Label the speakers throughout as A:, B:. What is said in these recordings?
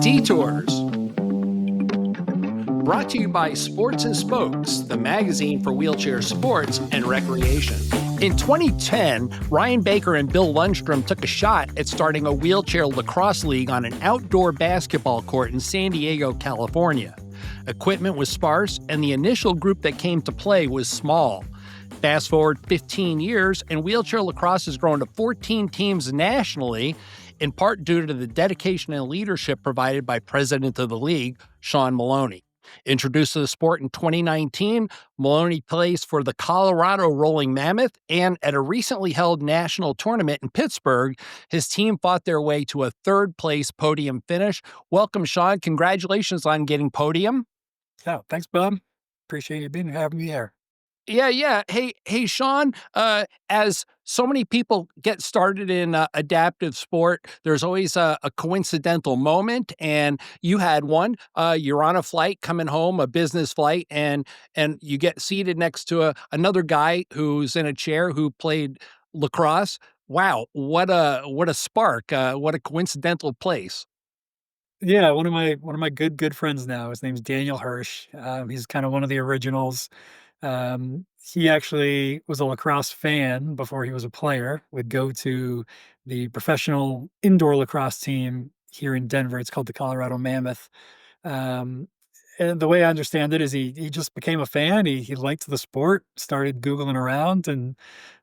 A: Detours, brought to you by Sports and Spokes, the magazine for wheelchair sports and recreation. In 2010, Ryan Baker and Bill Lundstrom took a shot at starting a wheelchair lacrosse league on an outdoor basketball court in San Diego, California. Equipment was sparse, and the initial group that came to play was small. Fast forward 15 years, and wheelchair lacrosse has grown to 14 teams nationally, in part due to the dedication and leadership provided by President of the league, Shawn Maloney. Introduced to the sport in 2019, Maloney plays for the Colorado Rolling Mammoth, and at a recently held national tournament in Pittsburgh, his team fought their way to a third-place podium finish. Welcome, Shawn. Congratulations on getting podium.
B: Oh, thanks, Bob. Appreciate you having me here.
A: Yeah. Hey, Shawn, as so many people get started in adaptive sport, there's always a coincidental moment, and you had one. You're on a flight coming home, a business flight, and you get seated next to another guy who's in a chair who played lacrosse. Wow, what a spark! What a coincidental place.
B: Yeah, one of my good friends now. His name's Daniel Hirsch. He's kind of one of the originals. He actually was a lacrosse fan before he was a player. Would go to the professional indoor lacrosse team here in Denver. It's called the Colorado Mammoth. Um, and the way I understand it is he just became a fan. He liked the sport, started Googling around, and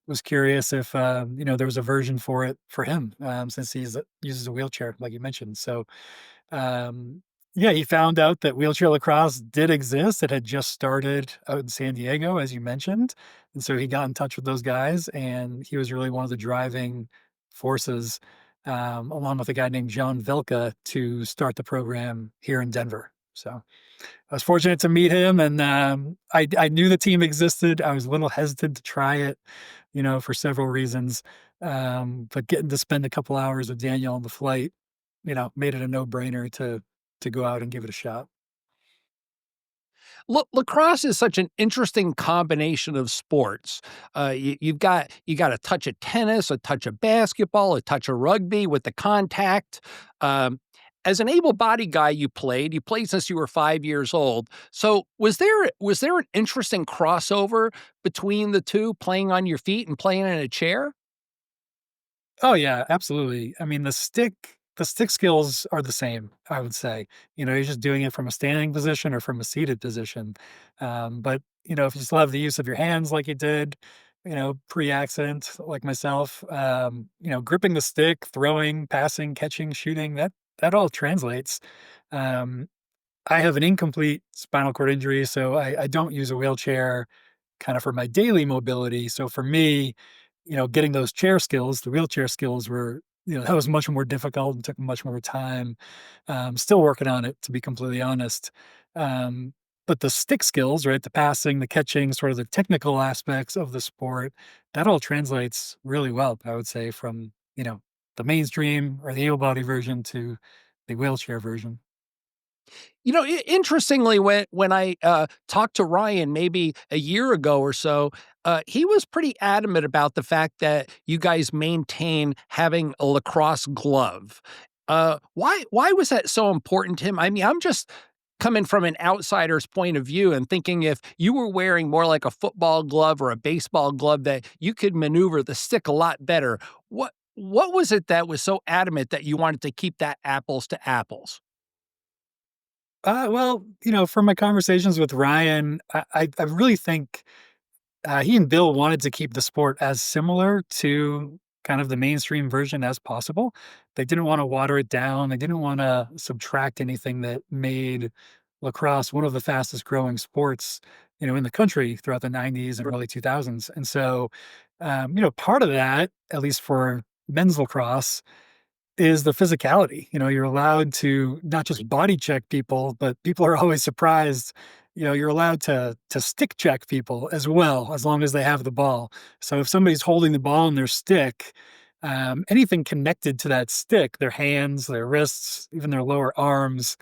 B: was curious if there was a version for it for him, since he uses a wheelchair, like you mentioned. So yeah, he found out that wheelchair lacrosse did exist. It had just started out in San Diego, as you mentioned. And so he got in touch with those guys, and he was really one of the driving forces, along with a guy named John Vilka, to start the program here in Denver. So I was fortunate to meet him, and I knew the team existed. I was a little hesitant to try it, for several reasons. But getting to spend a couple hours with Daniel on the flight, made it a no-brainer to go out and give it a shot.
A: Lacrosse is such an interesting combination of sports. You got a touch of tennis, a touch of basketball, a touch of rugby with the contact. As an able-bodied guy, you played. You played since you were 5 years old. So was there an interesting crossover between the two, playing on your feet and playing in a chair?
B: Oh yeah, absolutely. I mean, the stick skills are the same, I would say. You're just doing it from a standing position or from a seated position. But if you still have the use of your hands like you did, pre-accident like myself, gripping the stick, throwing, passing, catching, shooting, that all translates. Um, I have an incomplete spinal cord injury, so I don't use a wheelchair kind of for my daily mobility. So for me, getting those chair skills, the wheelchair skills were, that was much more difficult and took much more time. Still working on it, to be completely honest. Um, but the stick skills, right? The passing, the catching, sort of the technical aspects of the sport, that all translates really well, I would say, from, the mainstream or the able body version to the wheelchair version.
A: Interestingly, when I talked to Ryan maybe a year ago or so, he was pretty adamant about the fact that you guys maintain having a lacrosse glove. Why was that so important to him? I mean, I'm just coming from an outsider's point of view and thinking if you were wearing more like a football glove or a baseball glove, that you could maneuver the stick a lot better. What was it that was so adamant that you wanted to keep that apples to apples?
B: Well, from my conversations with Ryan, I really think he and Bill wanted to keep the sport as similar to kind of the mainstream version as possible. They didn't want to water it down. They didn't want to subtract anything that made lacrosse one of the fastest growing sports, in the country throughout the 90s and early 2000s. And so, part of that, at least for men's lacrosse, is the physicality. You're allowed to not just body check people, but people are always surprised. You're allowed to stick check people as well, as long as they have the ball. So if somebody's holding the ball in their stick, anything connected to that stick, their hands, their wrists, even their lower arms,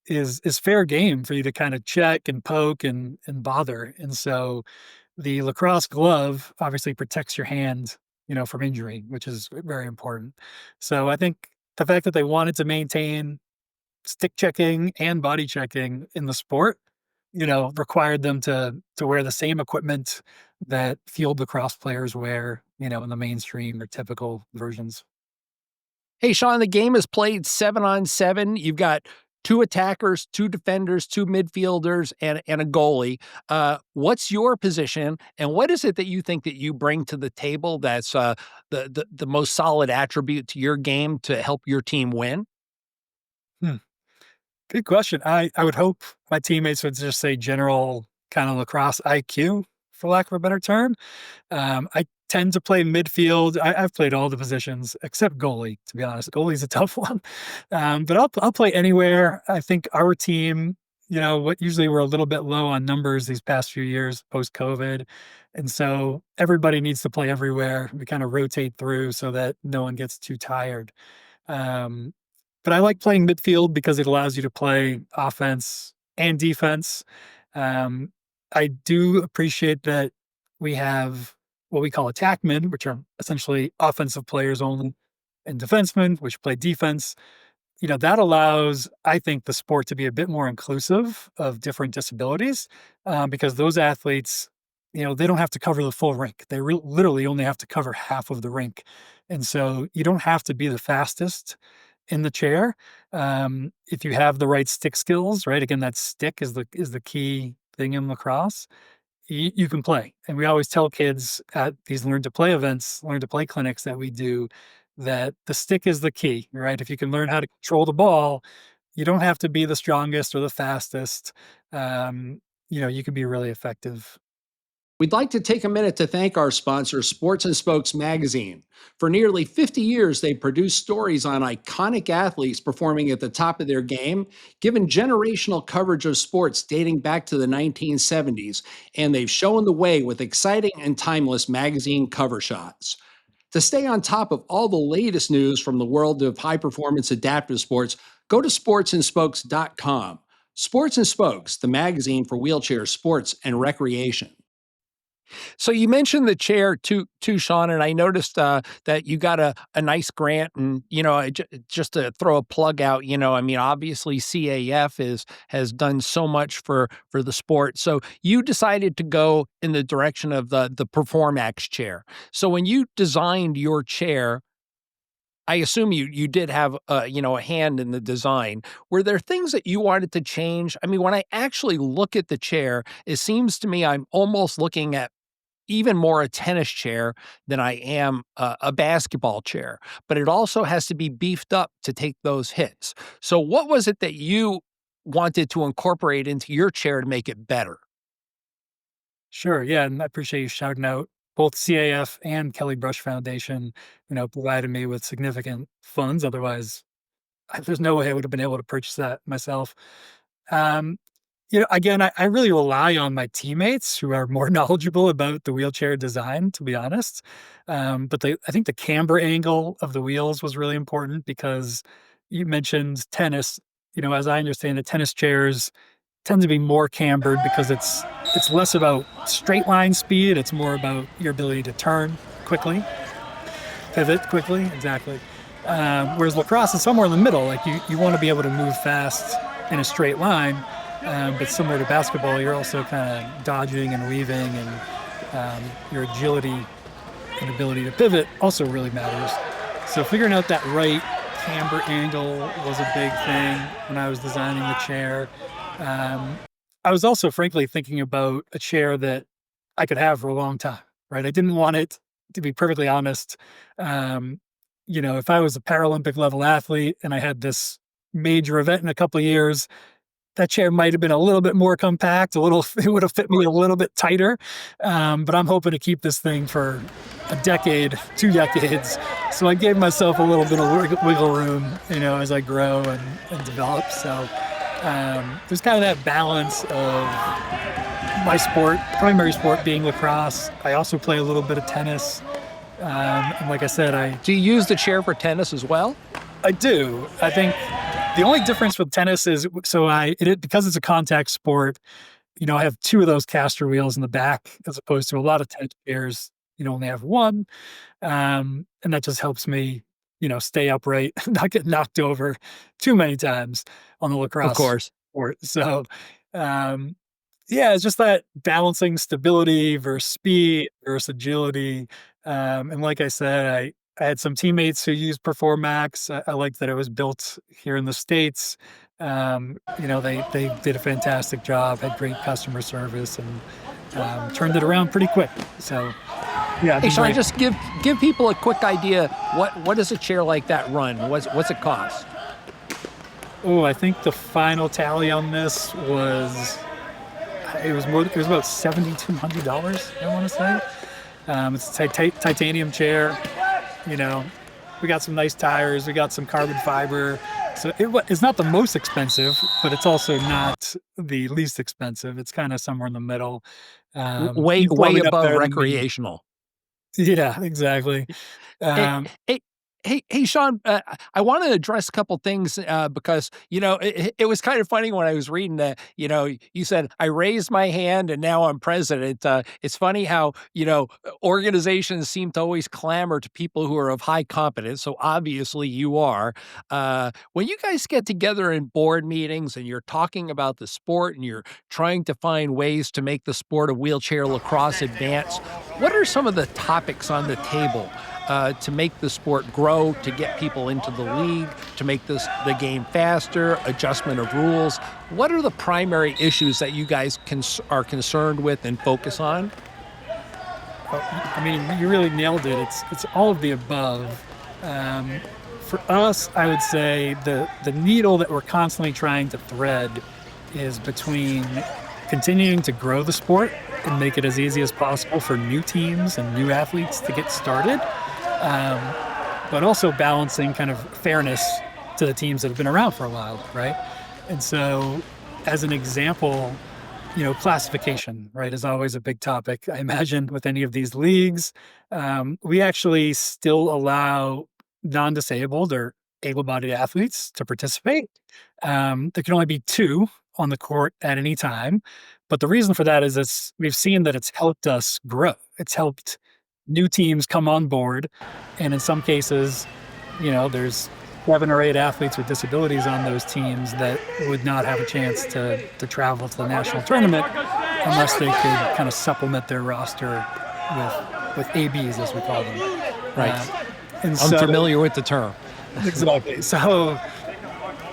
B: is fair game for you to kind of check and poke and bother. And so the lacrosse glove obviously protects your hand, from injury, which is very important. So I think the fact that they wanted to maintain stick checking and body checking in the sport, required them to wear the same equipment that field lacrosse players wear, in the mainstream or typical versions.
A: Hey, Sean, the game is played 7-on-7. You've got two attackers, two defenders, two midfielders, and a goalie. What's your position, and what is it that you think that you bring to the table that's the most solid attribute to your game to help your team win?
B: Hmm. Good question. I would hope my teammates would just say general kind of lacrosse IQ, for lack of a better term. I tend to play midfield. I've played all the positions except goalie, to be honest. Goalie's a tough one. But I'll play anywhere. I think our team, what usually we're a little bit low on numbers these past few years post COVID. And so everybody needs to play everywhere. We kind of rotate through so that no one gets too tired. Um, but I like playing midfield because it allows you to play offense and defense. Um, I do appreciate that we have what we call attackmen, which are essentially offensive players only, and defensemen, which play defense. That allows, I think, the sport to be a bit more inclusive of different disabilities, because those athletes, they don't have to cover the full rink. They literally only have to cover half of the rink. And so you don't have to be the fastest in the chair. If you have the right stick skills, right? Again, that stick is the key thing in lacrosse. You can play. And we always tell kids at these learn to play events, learn to play clinics that we do, that the stick is the key, right? If you can learn how to control the ball, you don't have to be the strongest or the fastest. You can be really effective.
A: We'd like to take a minute to thank our sponsor, Sports and Spokes Magazine. For nearly 50 years, they've produced stories on iconic athletes performing at the top of their game, given generational coverage of sports dating back to the 1970s, and they've shown the way with exciting and timeless magazine cover shots. To stay on top of all the latest news from the world of high performance adaptive sports, go to sportsandspokes.com. Sports and Spokes, the magazine for wheelchair sports and recreation. So you mentioned the chair too, Sean, and I noticed that you got a nice grant, and just to throw a plug out, I mean, obviously CAF has done so much for the sport. So you decided to go in the direction of the PerformX chair. So when you designed your chair, I assume you did have a hand in the design. Were there things that you wanted to change? I mean, when I actually look at the chair, it seems to me I'm almost looking at even more a tennis chair than I am a basketball chair, but it also has to be beefed up to take those hits. So what was it that you wanted to incorporate into your chair to make it better?
B: Sure. Yeah. And I appreciate you shouting out both CAF and Kelly Brush Foundation, provided me with significant funds. Otherwise, there's no way I would have been able to purchase that myself. Um, again, I really rely on my teammates who are more knowledgeable about the wheelchair design, to be honest. But I think the camber angle of the wheels was really important because you mentioned tennis. As I understand it, tennis chairs tend to be more cambered because it's less about straight line speed. It's more about your ability to turn quickly, pivot quickly. Exactly. Whereas lacrosse is somewhere in the middle. Like you want to be able to move fast in a straight line, but similar to basketball, you're also kind of dodging and weaving, and your agility and ability to pivot also really matters. So figuring out that right camber angle was a big thing when I was designing the chair. I was also frankly thinking about a chair that I could have for a long time, right? I didn't want it, to be perfectly honest. If I was a Paralympic level athlete and I had this major event in a couple of years, that chair might have been a little bit more compact, it would have fit me a little bit tighter. But I'm hoping to keep this thing for a decade, 2 decades. So I gave myself a little bit of wiggle room, as I grow and develop. So there's kind of that balance of my sport, primary sport being lacrosse. I also play a little bit of tennis. And like I said,
A: Do you use the chair for tennis as well?
B: I do. I think the only difference with tennis is because it's a contact sport, I have two of those caster wheels in the back as opposed to a lot of tennis chairs, only have one. And that just helps me stay upright, not get knocked over too many times on the
A: Of
B: lacrosse
A: course.
B: court. So, um, yeah, it's just that balancing stability versus speed versus agility. And like I said, I had some teammates who used Perform Max. I liked that it was built here in the States. They did a fantastic job, had great customer service, and turned it around pretty quick. So yeah, I've
A: Hey,
B: been
A: Shawn,
B: very.
A: just give people a quick idea. What does a chair like that run? What's it cost?
B: Oh, I think the final tally on this was it was more. It was about $7,200. I want to say. It's a titanium chair. You know, we got some nice tires. We got some carbon fiber. So it's not the most expensive, but it's also not the least expensive. It's kind of somewhere in the middle.
A: Way
B: You're
A: way
B: probably up
A: above
B: there than me.
A: recreational.
B: Yeah, exactly.
A: Hey,
B: Um,
A: hey, hey, Shawn, I want to address a couple things because it was kind of funny when I was reading that. You said I raised my hand and now I'm president. It's funny how organizations seem to always clamor to people who are of high competence. So obviously you are. When you guys get together in board meetings and you're talking about the sport and you're trying to find ways to make the sport of wheelchair lacrosse advance, what are some of the topics on the table to make the sport grow, to get people into the league, to make the game faster, adjustment of rules? What are the primary issues that you guys are concerned with and focus on?
B: I mean, you really nailed it. It's all of the above. Um, for us, I would say the needle that we're constantly trying to thread is between continuing to grow the sport and make it as easy as possible for new teams and new athletes to get started, um, but also balancing kind of fairness to the teams that have been around for a while, right? And so, as an example, classification, right, is always a big topic. I imagine with any of these leagues, we actually still allow non-disabled or able-bodied athletes to participate. There can only be two on the court at any time, but the reason for that is we've seen that it's helped us grow. It's helped new teams come on board, and in some cases, there's 7 or 8 athletes with disabilities on those teams that would not have a chance to travel to the national tournament unless they could kind of supplement their roster with ABs, as we call them.
A: Right.
B: And
A: I'm
B: so,
A: familiar with the term.
B: exactly. So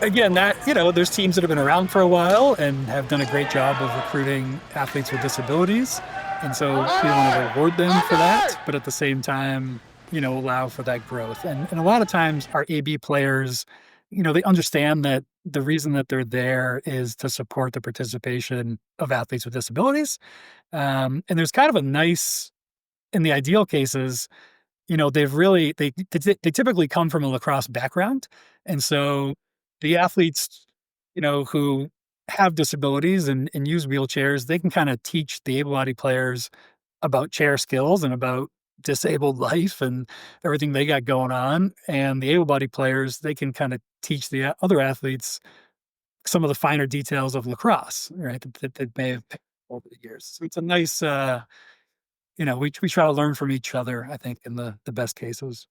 B: again, there's teams that have been around for a while and have done a great job of recruiting athletes with disabilities. And so we want to reward them for that, but at the same time, allow for that growth. And a lot of times our AB players, they understand that the reason that they're there is to support the participation of athletes with disabilities. And there's kind of a nice, in the ideal cases, they typically come from a lacrosse background. And so the athletes, who have disabilities and use wheelchairs, they can kind of teach the able-bodied players about chair skills and about disabled life and everything they got going on. And the able-bodied players, they can kind of teach the other athletes some of the finer details of lacrosse, right? That may have picked up over the years. So it's a nice, we try to learn from each other, I think, in the best cases.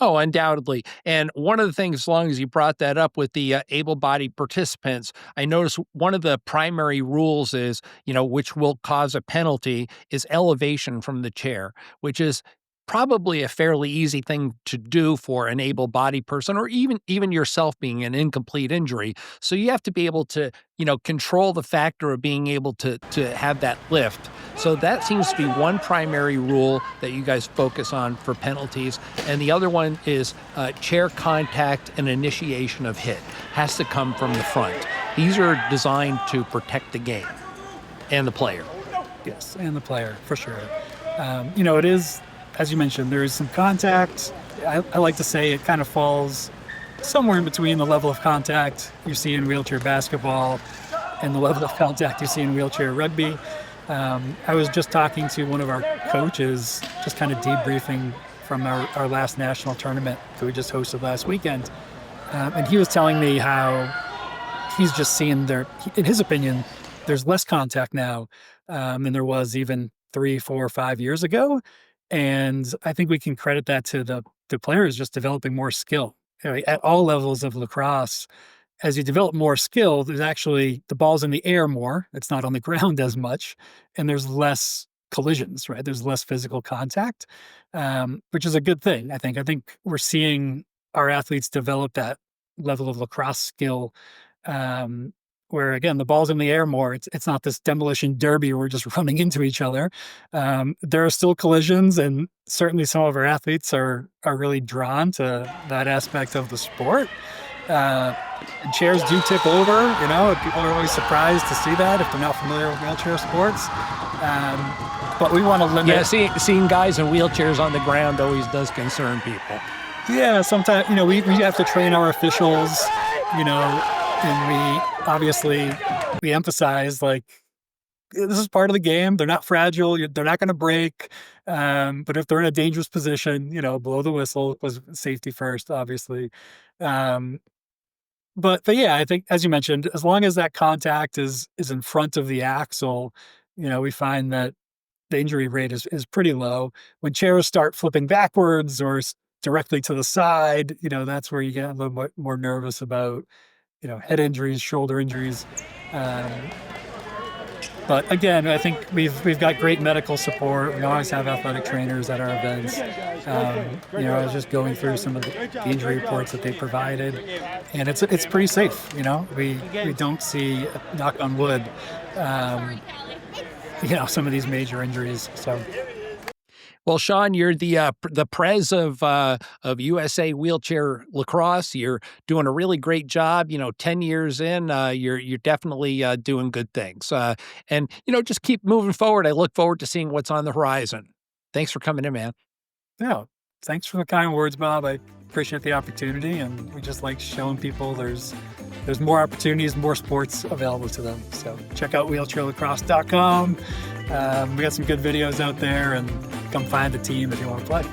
A: Oh, undoubtedly. And one of the things, as long as you brought that up with the able-bodied participants, I noticed one of the primary rules is, which will cause a penalty, is elevation from the chair, which is probably a fairly easy thing to do for an able-bodied person, or even yourself being an incomplete injury. So you have to be able to, control the factor of being able to have that lift. So that seems to be one primary rule that you guys focus on for penalties. And the other one is chair contact and initiation of hit has to come from the front. These are designed to protect the game and the player.
B: Yes, and the player, for sure. It is, as you mentioned, there is some contact. I like to say it kind of falls somewhere in between the level of contact you see in wheelchair basketball and the level of contact you see in wheelchair rugby. I was just talking to one of our coaches, just kind of debriefing from our last national tournament that we just hosted last weekend. And he was telling me how he's just seeing in his opinion, there's less contact now than there was even 3, 4, 5 years ago. And I think we can credit that to the the player is just developing more skill. At all levels of lacrosse, as you develop more skill, there's actually the ball's in the air more. It's not on the ground as much, and there's less collisions, right? There's less physical contact, which is a good thing. I think we're seeing our athletes develop that level of lacrosse skill, um, where again the ball's in the air more. It's not this demolition derby where we're just running into each other. There are still collisions, and certainly some of our athletes are really drawn to that aspect of the sport. Uh, and chairs do tip over, people are always surprised to see that if they're not familiar with wheelchair sports. But we want to limit.
A: Yeah, seeing guys in wheelchairs on the ground always does concern people.
B: Yeah, sometimes, we have to train our officials, and we emphasize, like, this is part of the game. They're not fragile. They're not going to break. But if they're in a dangerous position, blow the whistle, was safety first, obviously. But yeah, I think, as you mentioned, as long as that contact is in front of the axle, we find that the injury rate is pretty low. When chairs start flipping backwards or directly to the side, that's where you get a little bit more nervous about, head injuries, shoulder injuries. But again, I think we've got great medical support. We always have athletic trainers at our events. I was just going through some of the injury reports that they provided, and it's pretty safe. We don't see, knock on wood, some of these major injuries. So.
A: Well, Shawn, you're the prez of USA Wheelchair Lacrosse. You're doing a really great job. 10 years in, you're definitely doing good things. And just keep moving forward. I look forward to seeing what's on the horizon. Thanks for coming in, man.
B: Yeah, thanks for the kind words, Bob. I appreciate the opportunity, and we just like showing people there's more opportunities, more sports available to them. So check out wheelchairlacrosse.com. We got some good videos out there, and come find the team if you want to play.